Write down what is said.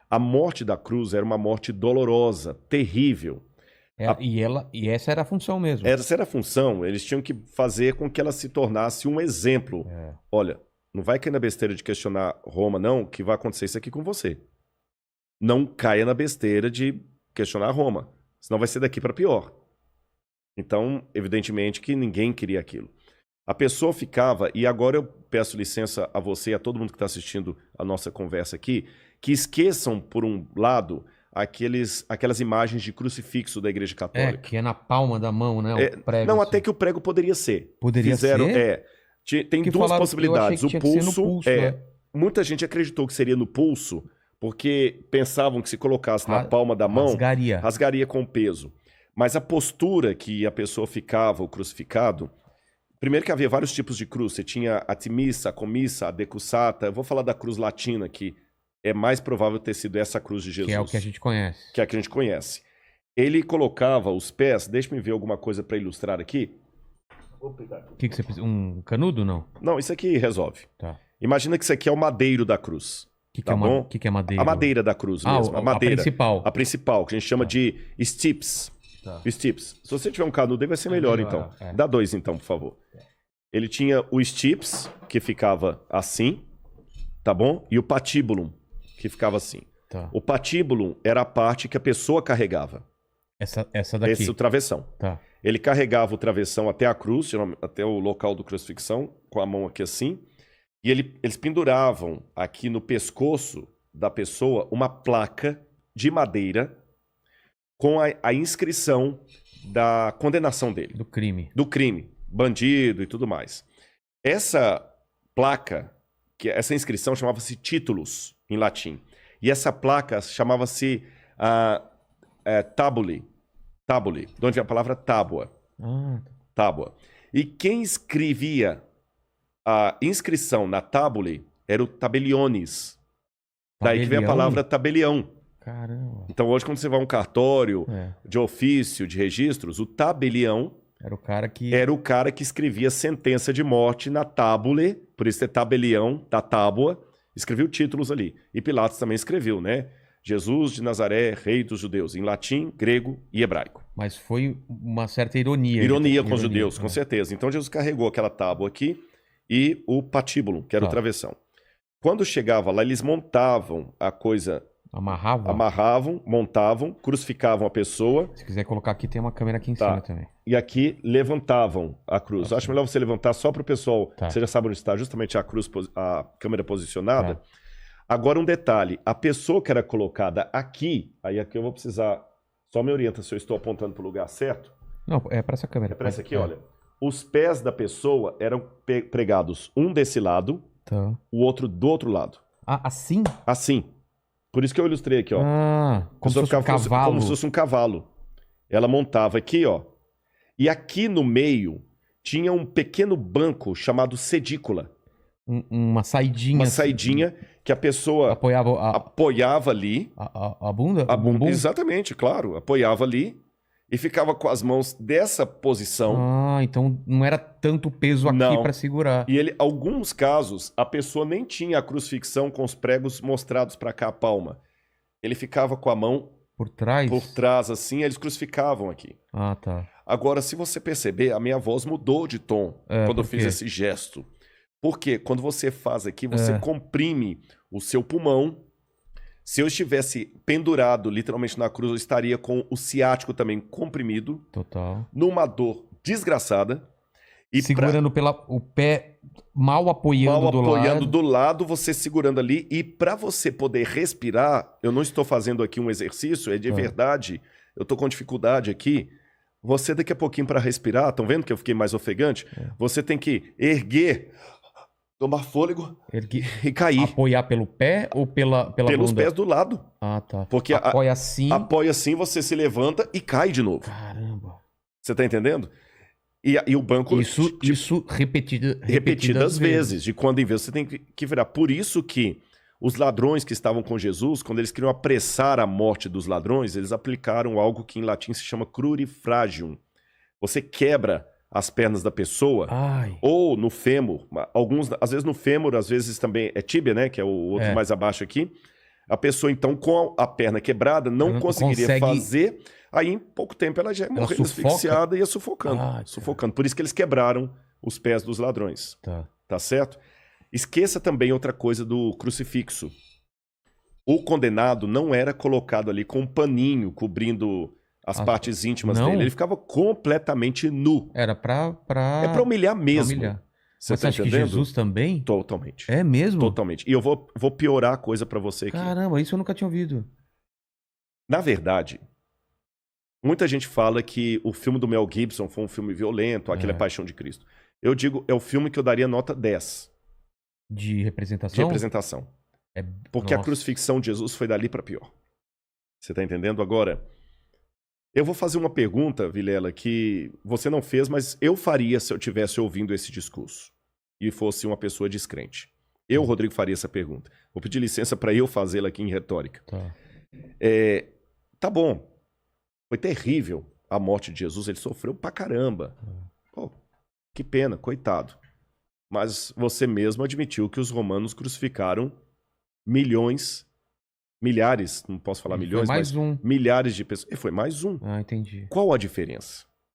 A morte da cruz era uma morte dolorosa, terrível. E essa era a função mesmo. Essa era a função, eles tinham que fazer com que ela se tornasse um exemplo. Olha, não vai cair na besteira de questionar Roma, não, que vai acontecer isso aqui com você. Não caia na besteira de questionar Roma, senão vai ser daqui para pior. Então, evidentemente que ninguém queria aquilo. A pessoa ficava, e agora eu peço licença a você e a todo mundo que está assistindo a nossa conversa aqui, que esqueçam, por um lado, aquelas imagens de crucifixo da Igreja Católica. Que é na palma da mão, né? O prego, não, assim. até que o prego poderia ser. Poderia ser? Tem duas possibilidades. Eu achei que tinha que ser no pulso, né? Muita gente acreditou que seria no pulso, porque pensavam que se colocasse na palma da mão, rasgaria com o peso. Mas a postura que a pessoa ficava, o crucificado, primeiro que havia vários tipos de cruz. Você tinha a timissa, a comissa, a decussata. Eu vou falar da cruz latina, que é mais provável ter sido essa cruz de Jesus. Que é o que a gente conhece. Que é a que a gente conhece. Ele colocava os pés... Deixa-me ver alguma coisa para ilustrar aqui. Vou pegar aqui. O que você precisa? Um canudo, não? Não, isso aqui resolve. Tá. Imagina que isso aqui é o madeiro da cruz. O que é madeiro? A madeira da cruz mesmo. A madeira. A principal. A principal, que a gente chama de stips. Tá. Stips. Se você tiver um canudo aí, vai ser melhor, então. Dá 2, então, por favor. Ele tinha o stips, que ficava assim, tá bom? E o patibulum, que ficava assim. Tá. O patibulum era a parte que a pessoa carregava. Essa daqui? Esse é o travessão. Tá. Ele carregava o travessão até a cruz, até o local do crucifixão, com a mão aqui assim. E eles penduravam aqui no pescoço da pessoa uma placa de madeira com a inscrição da condenação dele. Do crime. Do crime. Bandido e tudo mais. Essa placa, essa inscrição chamava-se títulos, em latim. E essa placa chamava-se tabuli. Tabuli, de onde vem a palavra tábua. Tábua. E quem escrevia a inscrição na tabuli era o tabeliones. Daí que vem a palavra tabelião. Caramba. Então hoje quando você vai a um cartório de ofício, de registros, o tabelião era o cara que escrevia sentença de morte na tábule, por isso é tabelião, da tábua, escreveu títulos ali. E Pilatos também escreveu, né? Jesus de Nazaré, rei dos judeus, em latim, grego e hebraico. Mas foi uma certa ironia. Ironia com os judeus, com certeza. Então Jesus carregou aquela tábua aqui e o patíbulo, que era o travessão. Quando chegava lá, eles montavam a coisa... Amarravam, montavam, crucificavam a pessoa. Se quiser colocar aqui, tem uma câmera aqui em cima também. E aqui levantavam a cruz. Acho melhor você levantar só para o pessoal, você já sabe onde está justamente a cruz, a câmera posicionada. Agora um detalhe, a pessoa que era colocada aqui, aí aqui eu vou precisar, só me orienta se eu estou apontando para o lugar certo. Não, é para essa câmera. É para essa aqui, olha. Os pés da pessoa eram pregados um desse lado, o outro do outro lado. Assim? Assim. Por isso que eu ilustrei aqui, ó. Como se fosse um cavalo. Como se fosse um cavalo. Ela montava aqui, ó. E aqui no meio tinha um pequeno banco chamado sedícula. Uma saidinha. Uma saidinha que a pessoa apoiava ali. A bunda? A bunda, exatamente, claro. Apoiava ali e ficava com as mãos dessa posição. Então não era tanto peso aqui para segurar. E alguns casos, a pessoa nem tinha a crucifixão com os pregos mostrados para cá, a palma. Ele ficava com a mão por trás? Por trás, assim, eles crucificavam aqui. Tá. Agora, se você perceber, a minha voz mudou de tom quando eu fiz esse gesto. Porque quando você faz aqui, você comprime o seu pulmão. Se eu estivesse pendurado literalmente na cruz, eu estaria com o ciático também comprimido. Total. Numa dor desgraçada. E segurando o pé mal apoiando do lado. Mal apoiando do lado, você segurando ali. E para você poder respirar, eu não estou fazendo aqui um exercício, é de verdade. Eu estou com dificuldade aqui. Você daqui a pouquinho para respirar, estão vendo que eu fiquei mais ofegante? Você tem que erguer... Tomar fôlego e cair. Apoiar pelo pé ou pela Pelos bunda? pés do lado. Tá. Porque apoia assim. Apoia assim, você se levanta e cai de novo. Caramba. Você tá entendendo? E o banco... Isso repetidas vezes. De quando em vez você tem que virar. Por isso que os ladrões que estavam com Jesus, quando eles queriam apressar a morte dos ladrões, eles aplicaram algo que em latim se chama crurifragium. Você quebra as pernas da pessoa, ou no fêmur, às vezes no fêmur, às vezes também é tíbia, né, que é o outro mais abaixo aqui, A pessoa, então, com a perna quebrada, não conseguiria fazer. Aí, em pouco tempo, ela já ia morrer asfixiada e ia sufocando. Sufocando. Por isso que eles quebraram os pés dos ladrões. Tá certo? Esqueça também outra coisa do crucifixo. O condenado não era colocado ali com um paninho cobrindo as partes íntimas dele. Ele ficava completamente nu. Era pra... É pra humilhar mesmo. Você acha que Jesus também? Totalmente. É mesmo? Totalmente. E eu vou piorar a coisa pra você aqui. Caramba, isso eu nunca tinha ouvido. Na verdade, muita gente fala que o filme do Mel Gibson foi um filme violento, aquele é Paixão de Cristo. Eu digo, é o filme que eu daria nota 10. De representação? De representação. Porque a crucifixão de Jesus foi dali pra pior. Você tá entendendo? Agora, eu vou fazer uma pergunta, Vilela, que você não fez, mas eu faria se eu estivesse ouvindo esse discurso e fosse uma pessoa descrente. Eu, Rodrigo, faria essa pergunta. Vou pedir licença para eu fazê-la aqui em retórica. Tá bom. Foi terrível a morte de Jesus. Ele sofreu pra caramba. Pô, que pena, coitado. Mas você mesmo admitiu que os romanos crucificaram milhares, não posso falar milhões, mas milhares de pessoas. E foi mais um. Entendi. Qual a diferença?